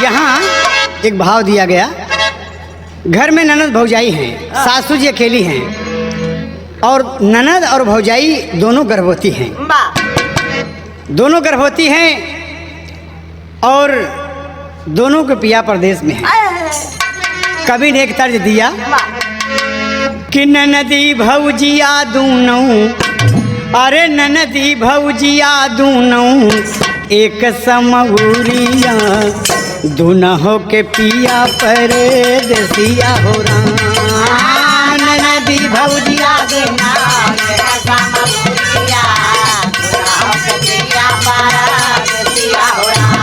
यहाँ एक भाव दिया गया। घर में ननद भौजाई हैं, सासू जी अकेली हैं और ननद और भौजाई दोनों गर्भवती हैं। दोनों गर्भवती हैं और दोनों के पिया प्रदेश में है। कवि ने एक तर्ज दिया कि ननदी भौजिया दूनों, अरे ननदी भौजिया दूनों एक समहुरिया, दुनहों के पिया परदेसिया हो राम। ननदी भौजिया दूनों एक समहुरिया, दुनहों के पिया परदेसिया हो राम।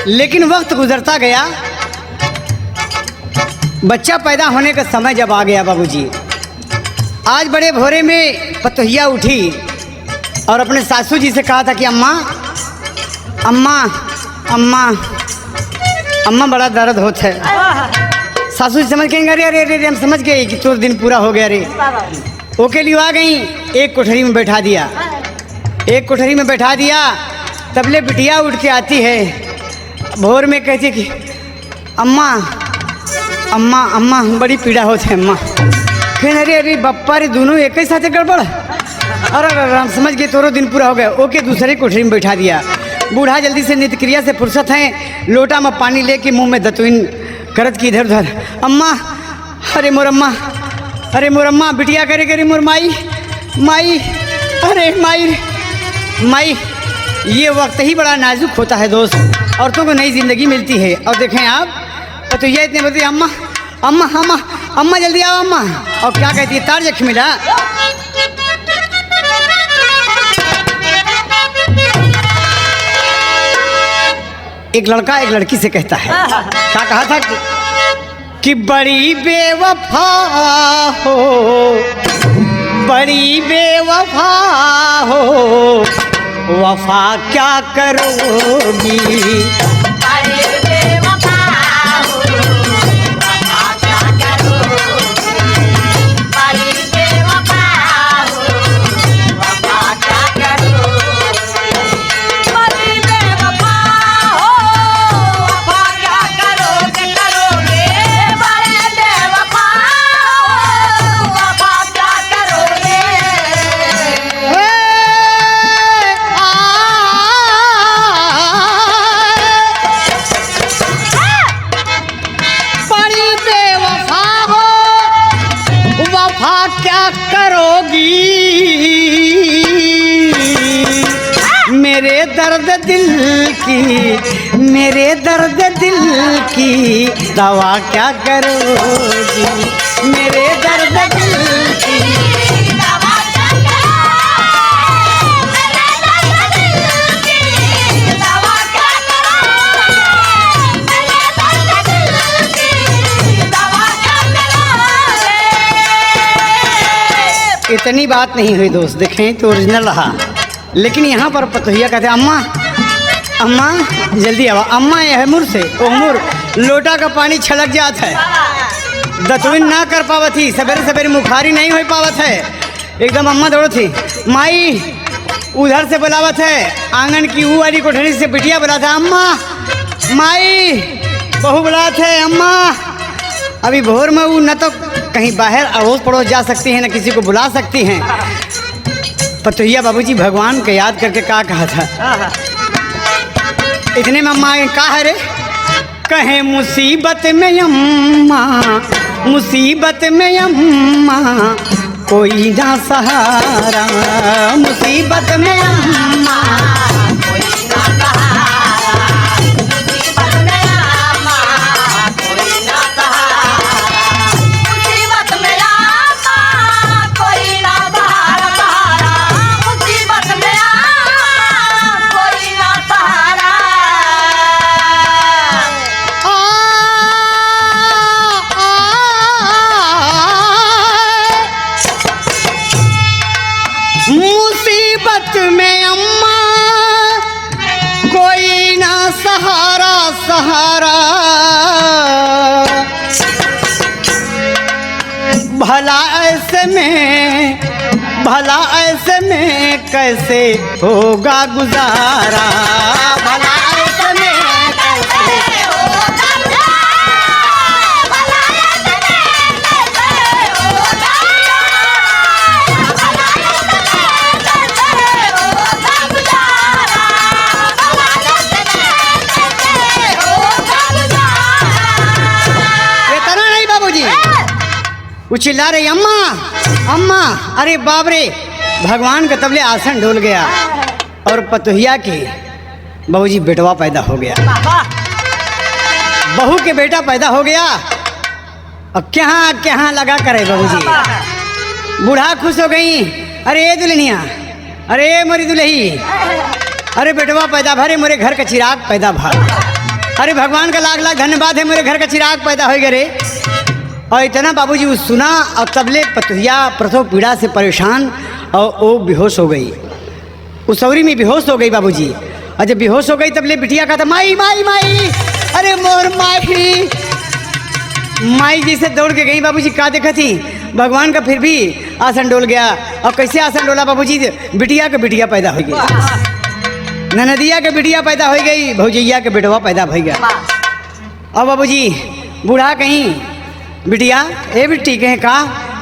लेकिन वक्त गुजरता गया, बच्चा पैदा होने का समय जब आ गया बाबूजी, आज बड़े भोरे में पतोहिया उठी और अपने सासू जी से कहा था कि अम्मा अम्मा अम्मा अम्मा बड़ा दर्द होता है। सासू जी समझ गई, अरे अरे अरे हम समझ गए कि तो दिन पूरा हो गया रे। ओके लिए आ गई, एक कोठरी में बैठा दिया, एक कोठरी में बैठा दिया। तबले बिटिया उठ के आती है, भोर में कहती कि अम्मा अम्मा अम्मा बड़ी पीड़ा होती है अम्मा। फिर अरे अरे बप्पा रे दोनों एक ही साथ गड़बड़, अरे हम समझ गए तोरो दिन पूरा हो गया। ओके दूसरे कोठरी में बैठा दिया। बूढ़ा जल्दी से नित्य क्रिया से फुर्सत है, लोटा में पानी लेके मुंह में दतुइन करत की इधर उधर, अम्मा अरे मोरम्मा, अरे मोरम्मा, बिटिया करे करे मोर माई माई, अरे माई माई। ये वक्त ही बड़ा नाजुक होता है दोस्त, औरतों को नई जिंदगी मिलती है। और देखें आप तो ये इतने बोलती अम्मा अम्मा अम्मा अम्मा जल्दी आओ अम्मा, और क्या कहती है तार जख मिला। एक लड़का एक लड़की से कहता है, क्या कहा था कि बड़ी बेवफा हो, बड़ी बेवफा हो, वफा क्या करोगी। बड़ी बेवफा हो, वफा क्या करोगी। बड़ी बेवफा हो, वफा क्या करोगी। बड़ी बेवफा हो, वफा क्या करोगे करोगे। बड़ी बेवफा हो, वफा क्या करोगे। क्या करोगी, मेरे दर्द दिल की, मेरे दर्द दिल की दवा क्या करोगी, मेरे दर्द दिल की दवा क्या करोगे। मेरे दर्द दिल की दवा क्या करोगे। मेरे दर्द दिल की दवा क्या करोगे। इतनी बात नहीं हुई दोस्त, देखें तो ओरिजिनल रहा। लेकिन यहाँ पर पतोहिया कहते अम्मा अम्मा जल्दी आवा, अम्मा यह मुर से ओ मुर लोटा का पानी छलक जाता है, दतुइन ना कर पावत थी, सवेरे सवेरे मुखारी नहीं हो पावत है। एकदम अम्मा दौड़ो थी, माई उधर से बुलावत है, आंगन की वो वाली कोठरी से बिटिया बुला था, अम्मा माई बहू बुलात है अम्मा। अभी भोर में वो न तो कहीं बाहर अड़ोस पड़ोस जा सकती हैं, न किसी को बुला सकती हैं। पतोहिया बाबूजी भगवान को याद करके क्या कहा था, इतने में अम्मा कहा है रे, कहे मुसीबत में अम्मा, मुसीबत में अम्मा कोई ना सहारा, मुसीबत में अम्मा कोई ना सहारा। मुसीबत में अम्मा कोई ना सहारा। मुसीबत में अम्मा कोई ना सहारा। भला ऐसे में कैसे होगा गुजारा, भला ऐसे में कैसे इतना नहीं बाबूजी, वो चिल्ला रही अम्मा अम्मा, अरे बाप रे, भगवान का तबले आसन डोल गया और पतोहिया के बाबूजी बेटवा पैदा हो गया, बहू के बेटा पैदा हो गया। अब क्या लगा करे बाबूजी, बूढ़ा खुश हो गई, अरे दुल्हनिया, अरे मोरी दुल्ही, अरे बेटवा पैदा भरे, मेरे घर का चिराग पैदा भर, अरे भगवान का लाख लाख धन्यवाद है, मेरे घर का चिराग पैदा हो गया रे। और इतना बाबूजी वो सुना और तबले पतोहिया प्रसव पीड़ा से परेशान और वो बेहोश हो गई, उस सौरी में बेहोश हो गई बाबूजी। और जब बेहोश हो गई तबले बिटिया का था माई माई माई, अरे मोर माई, माई जी से दौड़ के गई बाबूजी, का देखा थी भगवान का फिर भी आसन डोल गया। और कैसे आसन डोला बाबूजी, बिटिया का बिटिया पैदा हो गई, ननदिया के बिटिया पैदा हो गई, भौजैया के बेटवा पैदा हो गया। अब बाबूजी बूढ़ा कहीं बिटिया, ए बिट्टी कहें का,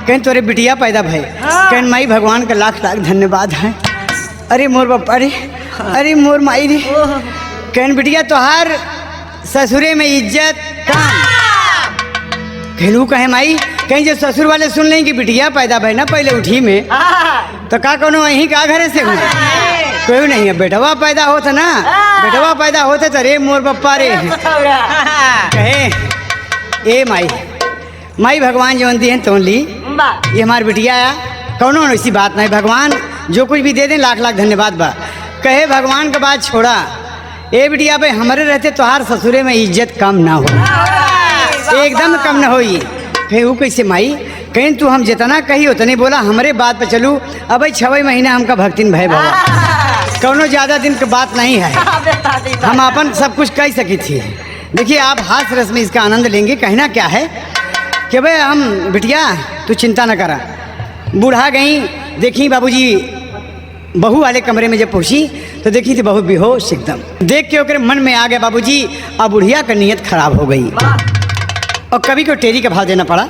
कहीं तोरे बिटिया पैदा भय, कहीं माई भगवान का लाख लाख धन्यवाद है, अरे मोर बापा रे, अरे मोर माई रे, कहीं बिटिया तोहार ससुरे में इज्जत काम, कहलू कहे माई, कहीं जब ससुर वाले सुन लें कि बिटिया पैदा भय ना पहले उठी में, तो का कोनो वहीं का घरे से हुए, कोई नहीं है, बेटवा पैदा होता ना, बेटवा पैदा होते तो रे मोर बप्पा रे, कहे ए माई, माई भगवान जो दी है तो ली, ये हमारी बिटिया आया, कौनो ऐसी बात नहीं, भगवान जो कुछ भी दे दें लाख लाख धन्यवाद बा। कहे भगवान का बात छोड़ा, ए बिटिया भाई हमारे रहते तोहार ससुरे में इज्जत कम ना हो, एकदम कम ना होई। कहे वो कैसे माई, कहीं तू हम जितना कही उतने बोला, हमारे बात पे चलू, अब 6 महीना हमका भक्तिन भय बाबा, कौनो ज़्यादा दिन की बात नहीं है, हम अपन सब कुछ कह सकी थी। देखिए आप हाथ रस में इसका आनंद लेंगे, कहना क्या है कि भाई हम बिटिया तू चिंता न करा। बूढ़ा गई, देखी बाबूजी बहू वाले कमरे में जब पहुंची तो देखी थी बहू बेहोश एकदम, देख के ओकरे मन में आ गया बाबूजी, अब बुढ़िया का नीयत खराब हो गई और कभी को टेरी का भाव देना पड़ा।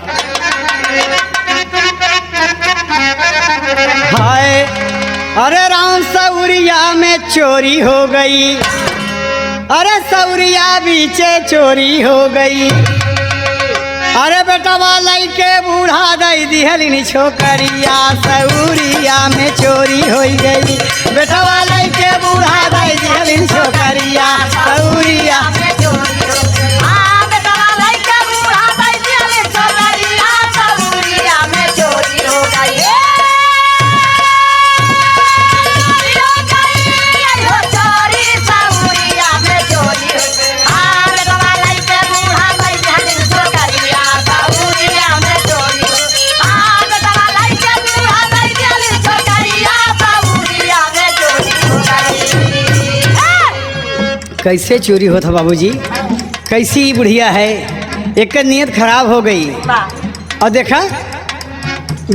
हाय अरे राम सौरिया में चोरी हो गई, अरे सौरिया बीचे चोरी हो गई, अरे बेटा वाला के बूढ़ा दई दिहलिन छोकरिया, सौरिया में चोरी हो गई, बेटा वाला के बूढ़ा दई दिहलिन छोकरिया, सौरिया कैसे चोरी होता बाबूजी, कैसी बुढ़िया है, एक नीयत खराब हो गई। और देखा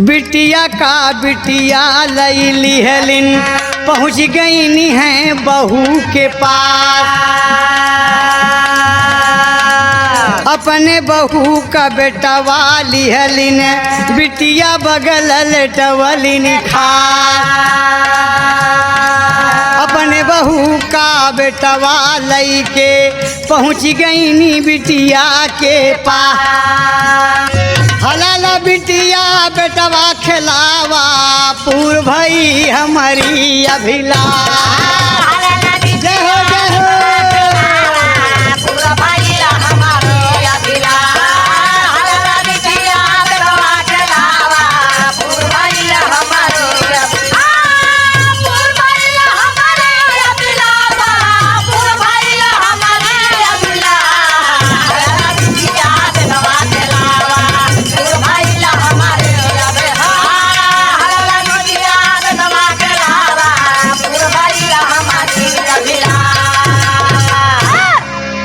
बिटिया का बिटिया लई लिहलिन, पहुँच गई नी है बहू के पास, अपने बहू का बेटा वाली हलिन, बिटिया बगल लेटवलिन खास, अपने बहू का बेटवा लई के पहुँच गई नी बिटिया के पास, हलाला बिटिया बेटवा खिलावा पूर भई हमारी अभिलाष, जय हो जय हो।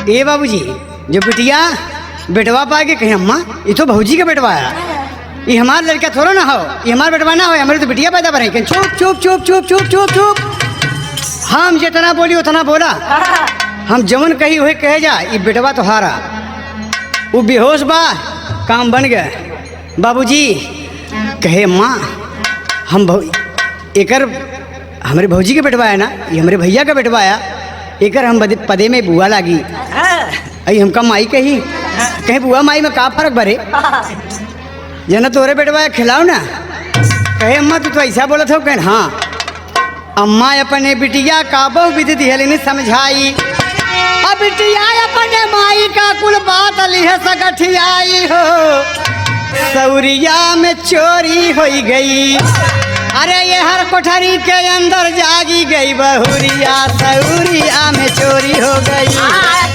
ए बाबूजी जो बिटिया बेटवा पा के कहीं अम्मा ये तो भौजी का बेटवा है, ये हमार लड़का थोड़ा ना हो, ये हमार बेटवा ना हो, हमारे तो बिटिया पैदा बने। चुप चुप चुप चुप चुप चुप चुप। हम जितना बोली उतना बोला, हम जमन कही हुए कहे जा। ये बेटवा तो हारा, वो बेहोश बा, काम बन गया। बाबूजी कहे माँ हम एकर हमारे भौजी के बेटवा है ना, ये हमारे भैया का बेटवा आया, एकर हम पदे में बुआ लागी। अई हमका माई कही, कहे बुआ माई में का फर्क बरे, जना तोरे बेटवा खिलाओ ना। कहे अम्मा तू तो ऐसा बोला था। कहे हाँ अम्मा अपने बिटिया का बहु विधि दिहलिन समझाई, अब बिटिया अपने माई का कुल बात लिह सगठियाई हो, सौरिया में चोरी हो गई। अरे ये हर कोठरी के अंदर जागी गई बहुरिया, सौरिया में चोरी हो गई।